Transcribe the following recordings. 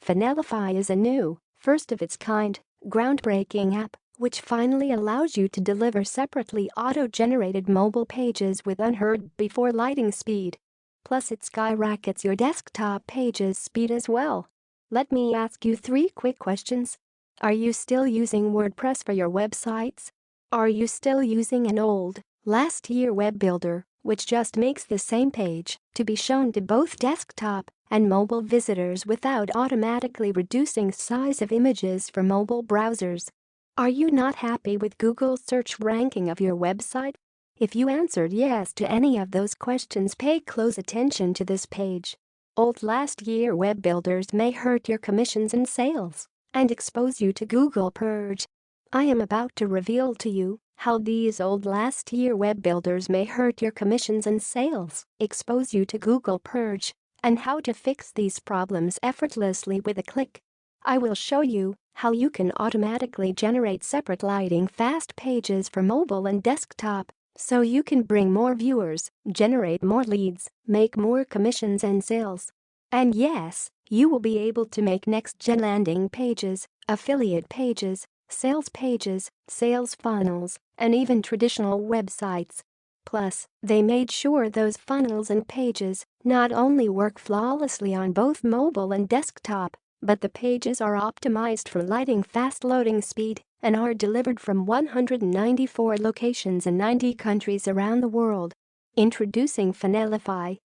Funnelify is a new, first-of-its-kind, groundbreaking app which finally allows you to deliver separately auto-generated mobile pages with unheard-before lighting speed. Plus, it skyrockets your desktop pages speed as well. Let me ask you 3 quick questions. Are you still using WordPress for your websites? Are you still using an old, last-year web builder, which just makes the same page to be shown to both desktop and mobile visitors without automatically reducing size of images for mobile browsers? Are you not happy with Google's search ranking of your website? If you answered yes to any of those questions, pay close attention to this page. Old last-year web builders may hurt your commissions and sales and expose you to Google Purge. I am about to reveal to you how these old last-year web builders may hurt your commissions and sales, expose you to Google Purge, and how to fix these problems effortlessly with a click. I will show you how you can automatically generate separate lighting fast pages for mobile and desktop so you can bring more viewers, generate more leads, make more commissions and sales. And yes, you will be able to make next-gen landing pages, affiliate pages, sales pages, sales funnels, and even traditional websites. Plus, they made sure those funnels and pages not only work flawlessly on both mobile and desktop, but the pages are optimized for lighting fast loading speed and are delivered from 194 locations in 90 countries around the world. Introducing Funnelify.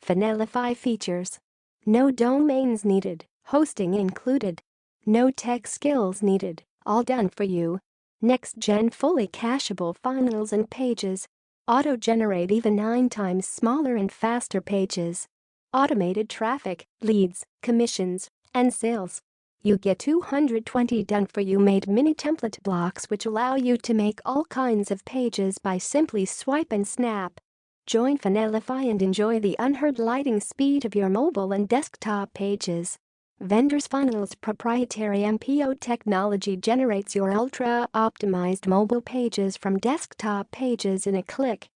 Funnelify features: no domains needed, hosting included. No tech skills needed, all done for you. Next-gen fully cacheable funnels and pages. Auto-generate even 9 times smaller and faster pages. Automated traffic, leads, commissions, and sales. You get 220 done-for-you made mini template blocks which allow you to make all kinds of pages by simply swipe and snap. Join Funnelify and enjoy the unheard lighting speed of your mobile and desktop pages. Vendors Funnel's proprietary MPO technology generates your ultra-optimized mobile pages from desktop pages in a click.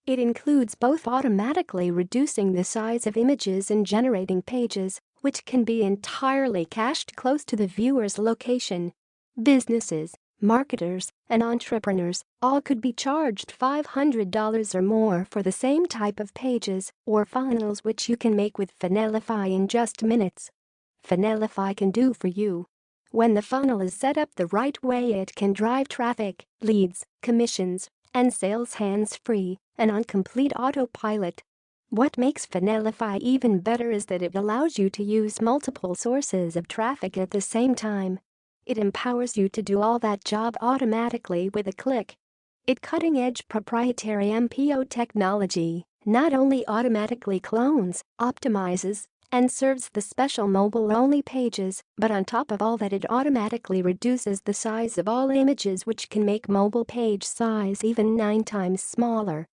It includes both automatically reducing the size of images and generating pages, which can be entirely cached close to the viewer's location. Businesses, marketers, and entrepreneurs all could be charged $500 or more for the same type of pages or funnels which you can make with Funnelify in just minutes. Funnelify can do for you. When the funnel is set up the right way, it can drive traffic, leads, commissions, and sales hands-free and on complete autopilot. What makes Funnelify even better is that it allows you to use multiple sources of traffic at the same time. It empowers you to do all that job automatically with a click. Its cutting-edge proprietary MPO technology not only automatically clones, optimizes, and serves the special mobile-only pages, but on top of all that, it automatically reduces the size of all images, which can make mobile page size even 9 times smaller.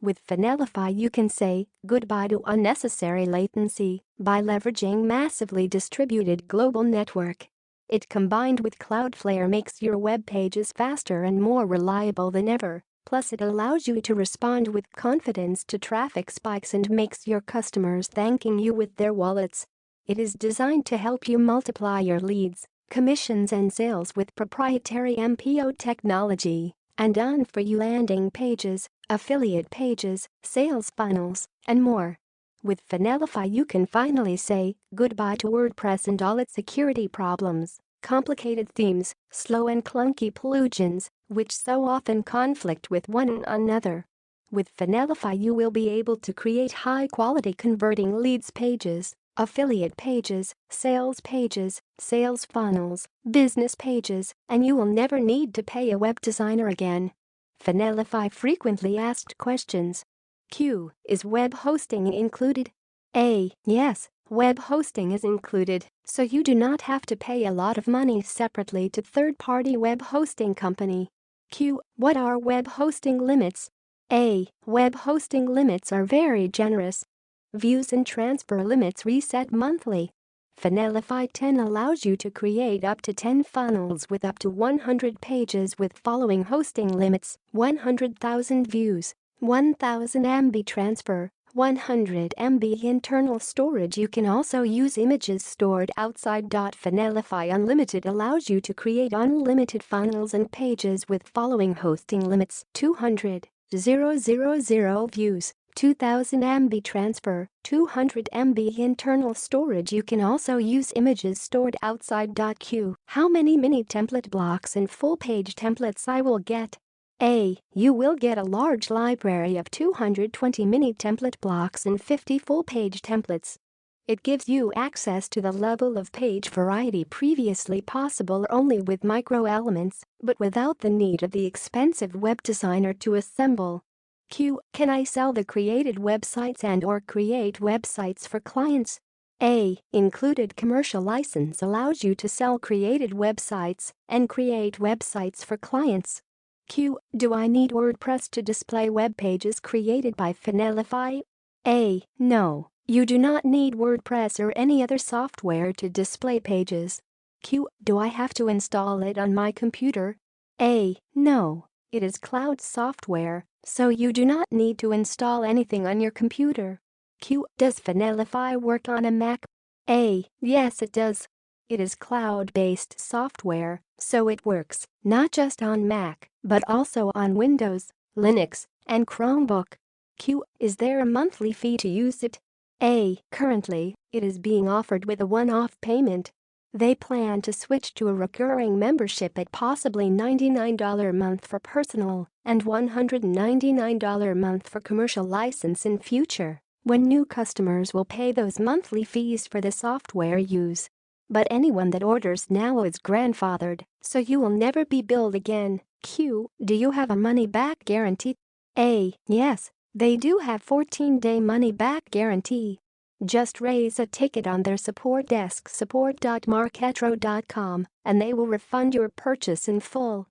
With Funnelify, you can say goodbye to unnecessary latency by leveraging massively distributed global network. It, combined with CloudFlare, makes your web pages faster and more reliable than ever. Plus, it allows you to respond with confidence to traffic spikes and makes your customers thanking you with their wallets. It is designed to help you multiply your leads, commissions, and sales with proprietary MPO technology and done-for-you landing pages, affiliate pages, sales funnels, and more. With Funnelify, you can finally say goodbye to WordPress and all its security problems, complicated themes, slow and clunky plugins, which so often conflict with one another. With Funnelify, you will be able to create high-quality converting leads pages, affiliate pages, sales funnels, business pages, and you will never need to pay a web designer again. Funnelify frequently asked questions. Q. Is web hosting included? A. Yes, web hosting is included, so you do not have to pay a lot of money separately to third-party web hosting company. Q. What are web hosting limits? A. Web hosting limits are very generous. Views and transfer limits reset monthly. Funnelify 10 allows you to create up to 10 funnels with up to 100 pages with following hosting limits: 100,000 views, 1,000 MB transfer, 100 MB internal storage. You can also use images stored outside. Funnelify Unlimited allows you to create unlimited funnels and pages with following hosting limits: 200,000 views, 2000 MB transfer, 200 MB internal storage. You can also use images stored outside. Q. How many mini template blocks and full page templates I will get? A. You will get a large library of 220 mini template blocks and 50 full-page templates. It gives you access to the level of page variety previously possible only with micro-elements, but without the need of the expensive web designer to assemble. Q. Can I sell the created websites and/or create websites for clients? A. Included commercial license allows you to sell created websites and create websites for clients. Q. Do I need WordPress to display web pages created by Funnelify? A. No, you do not need WordPress or any other software to display pages. Q. Do I have to install it on my computer? A. No, it is cloud software, so you do not need to install anything on your computer. Q. Does Funnelify work on a Mac? A. Yes, it does. It is cloud-based software, so it works not just on Mac, but also on Windows, Linux, and Chromebook. Q. Is there a monthly fee to use it? A. Currently, it is being offered with a one-off payment. They plan to switch to a recurring membership at possibly $99 a month for personal and $199 a month for commercial license in future, when new customers will pay those monthly fees for the software use. But anyone that orders now is grandfathered, so you will never be billed again. Q. Do you have a money-back guarantee? A. Yes, they do have 14-day money-back guarantee. Just raise a ticket on their support desk support.marketro.com and they will refund your purchase in full.